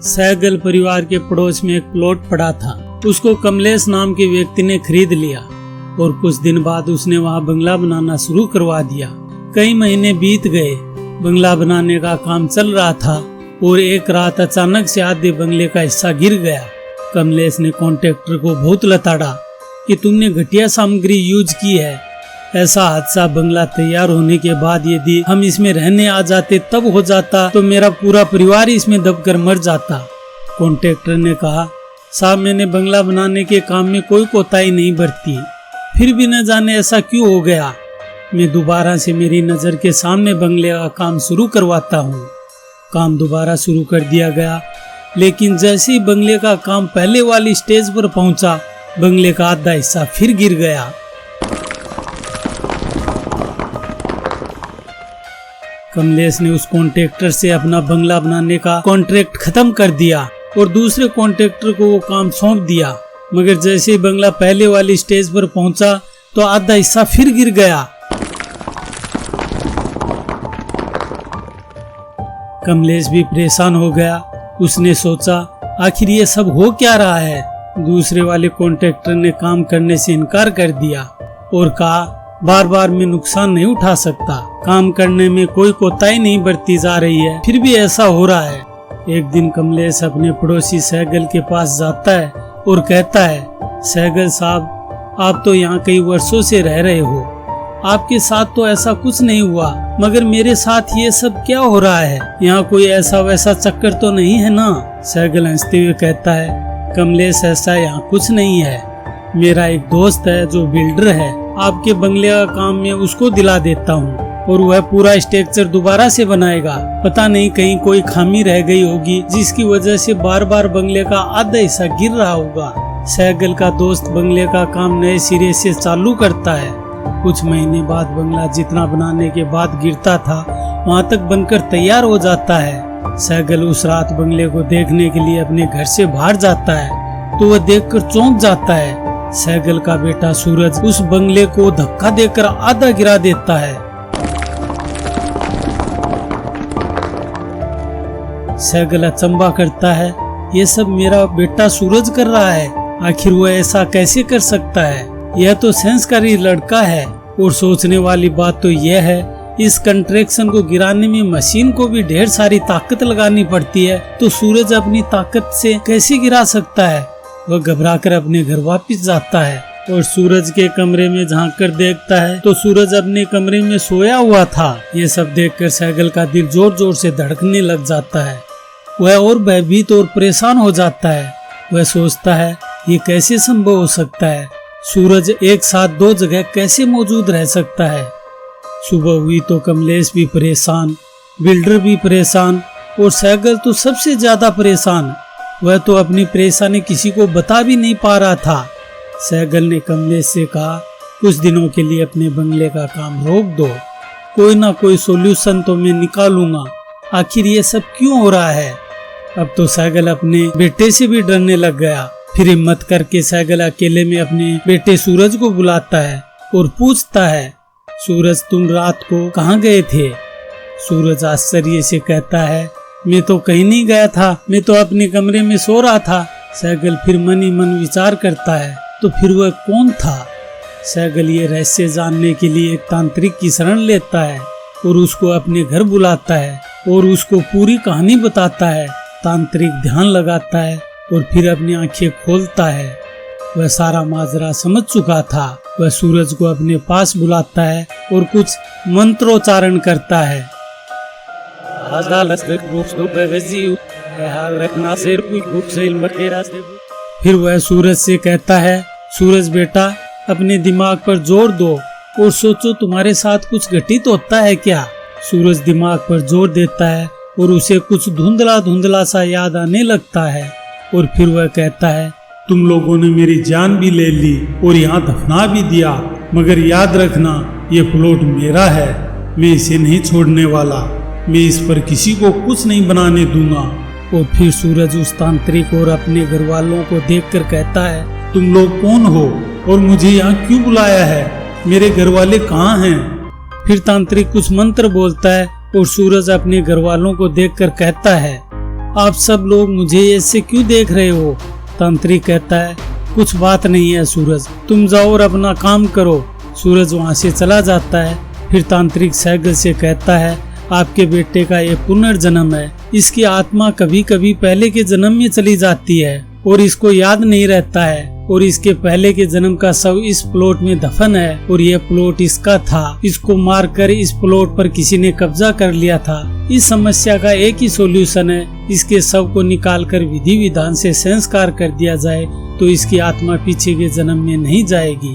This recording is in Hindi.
सहगल परिवार के पड़ोस में एक प्लॉट पड़ा था। उसको कमलेश नाम के व्यक्ति ने खरीद लिया और कुछ दिन बाद उसने वहां बंगला बनाना शुरू करवा दिया। कई महीने बीत गए, बंगला बनाने का काम चल रहा था और एक रात अचानक से आधे बंगले का हिस्सा गिर गया। कमलेश ने कॉन्ट्रैक्टर को बहुत लताड़ा कि तुमने घटिया सामग्री यूज की है। ऐसा हादसा बंगला तैयार होने के बाद यदि हम इसमें रहने आ जाते तब हो जाता तो मेरा पूरा परिवार इसमें दबकर मर जाता। कॉन्ट्रैक्टर ने कहा, साहब मैंने बंगला बनाने के काम में कोई कोताही नहीं बरती, फिर भी न जाने ऐसा क्यों हो गया। मैं दोबारा से मेरी नजर के सामने बंगले का काम शुरू करवाता हूँ। काम दोबारा शुरू कर दिया गया, लेकिन जैसे ही बंगले का काम पहले वाली स्टेज पर पहुंचा, बंगले का आधा हिस्सा फिर गिर गया। कमलेश ने उस कॉन्ट्रैक्टर से अपना बंगला बनाने का कॉन्ट्रैक्ट खत्म कर दिया और दूसरे कॉन्ट्रैक्टर को वो काम सौंप दिया, मगर जैसे ही बंगला पहले वाली स्टेज पर पहुंचा तो आधा हिस्सा फिर गिर गया। कमलेश भी परेशान हो गया। उसने सोचा, आखिर ये सब हो क्या रहा है। दूसरे वाले कॉन्ट्रैक्टर ने काम करने से इनकार कर दिया और कहा, बार बार मैं नुकसान नहीं उठा सकता, काम करने में कोई कोताही नहीं बरती जा रही है, फिर भी ऐसा हो रहा है। एक दिन कमलेश अपने पड़ोसी सहगल के पास जाता है और कहता है, सहगल साहब, आप तो यहाँ कई वर्षों से रह रहे हो, आपके साथ तो ऐसा कुछ नहीं हुआ, मगर मेरे साथ ये सब क्या हो रहा है। यहाँ कोई ऐसा वैसा चक्कर तो नहीं है ना। सहगल हंसते हुए कहता है, कमलेश ऐसा यहाँ कुछ नहीं है, मेरा एक दोस्त है जो बिल्डर है, आपके बंगले का काम में उसको दिला देता हूँ और वह पूरा स्ट्रक्चर दोबारा से बनाएगा। पता नहीं कहीं कोई खामी रह गई होगी जिसकी वजह से बार बार बंगले का आधा हिस्सा गिर रहा होगा। सहगल का दोस्त बंगले का काम नए सिरे से चालू करता है। कुछ महीने बाद बंगला जितना बनाने के बाद गिरता था वहाँ तक बनकर तैयार हो जाता है। सहगल उस रात बंगले को देखने के लिए अपने घर से बाहर जाता है तो वह देखकर चौंक जाता है। सहगल का बेटा सूरज उस बंगले को धक्का देकर आधा गिरा देता है। सहगल अचंभा करता है, ये सब मेरा बेटा सूरज कर रहा है, आखिर वो ऐसा कैसे कर सकता है। यह तो संस्कारी लड़का है। और सोचने वाली बात तो यह है, इस कंस्ट्रक्शन को गिराने में मशीन को भी ढेर सारी ताकत लगानी पड़ती है, तो सूरज अपनी ताकत से कैसे गिरा सकता है। वह घबराकर अपने घर वापस जाता है और सूरज के कमरे में झांक कर देखता है तो सूरज अपने कमरे में सोया हुआ था। ये सब देखकर सहगल का दिल जोर जोर से धड़कने लग जाता है। वह और भयभीत और परेशान हो जाता है। वह सोचता है, ये कैसे संभव हो सकता है, सूरज एक साथ दो जगह कैसे मौजूद रह सकता है। सुबह हुई तो कमलेश भी परेशान, बिल्डर भी परेशान और सहगल तो सबसे ज्यादा परेशान। वह तो अपनी परेशानी किसी को बता भी नहीं पा रहा था। सहगल ने कमलेश से कहा, कुछ दिनों के लिए अपने बंगले का काम रोक दो, कोई ना कोई सोल्यूशन तो मैं निकालूंगा, आखिर ये सब क्यों हो रहा है। अब तो सहगल अपने बेटे से भी डरने लग गया। फिर हिम्मत करके सहगल अकेले में अपने बेटे सूरज को बुलाता है और पूछता है, सूरज तुम रात को कहाँ गए थे। सूरज आश्चर्य से कहता है, मैं तो कहीं नहीं गया था, मैं तो अपने कमरे में सो रहा था। सहगल फिर मन ही मन विचार करता है, तो फिर वह कौन था। सहगल ये रहस्य जानने के लिए एक तांत्रिक की शरण लेता है और उसको अपने घर बुलाता है और उसको पूरी कहानी बताता है। तांत्रिक ध्यान लगाता है और फिर अपनी आंखें खोलता है। वह सारा माजरा समझ चुका था। वह सूरज को अपने पास बुलाता है और कुछ मंत्रोच्चारण करता है। फिर वह सूरज से कहता है, सूरज बेटा अपने दिमाग पर जोर दो और सोचो तुम्हारे साथ कुछ घटित होता है क्या। सूरज दिमाग पर जोर देता है और उसे कुछ धुंधला धुंधला सा याद आने लगता है और फिर वह कहता है, तुम लोगों ने मेरी जान भी ले ली और यहाँ दफना भी दिया, मगर याद रखना ये प्लॉट मेरा है, मैं इसे नहीं छोड़ने वाला, मैं इस पर किसी को कुछ नहीं बनाने दूंगा। और फिर सूरज उस तांत्रिक और अपने घर वालों को देखकर कहता है, तुम लोग कौन हो और मुझे यहाँ क्यों बुलाया है, मेरे घर वाले कहाँ हैं। फिर तांत्रिक कुछ मंत्र बोलता है और सूरज अपने घर वालों को देखकर कहता है, आप सब लोग मुझे ऐसे क्यों देख रहे हो? तांत्रिक कहता है, कुछ बात नहीं है सूरज, तुम जाओ और अपना काम करो। सूरज वहाँ से चला जाता है। फिर तांत्रिक सैगल से कहता है, आपके बेटे का ये पुनर्जन्म है। इसकी आत्मा कभी कभी पहले के जन्म में चली जाती है और इसको याद नहीं रहता है, और इसके पहले के जन्म का शव इस प्लॉट में दफन है और यह प्लॉट इसका था। इसको मारकर इस प्लॉट पर किसी ने कब्जा कर लिया था। इस समस्या का एक ही सॉल्यूशन है, इसके शव को निकालकर विधि विधान से संस्कार कर दिया जाए तो इसकी आत्मा पीछे के जन्म में नहीं जाएगी।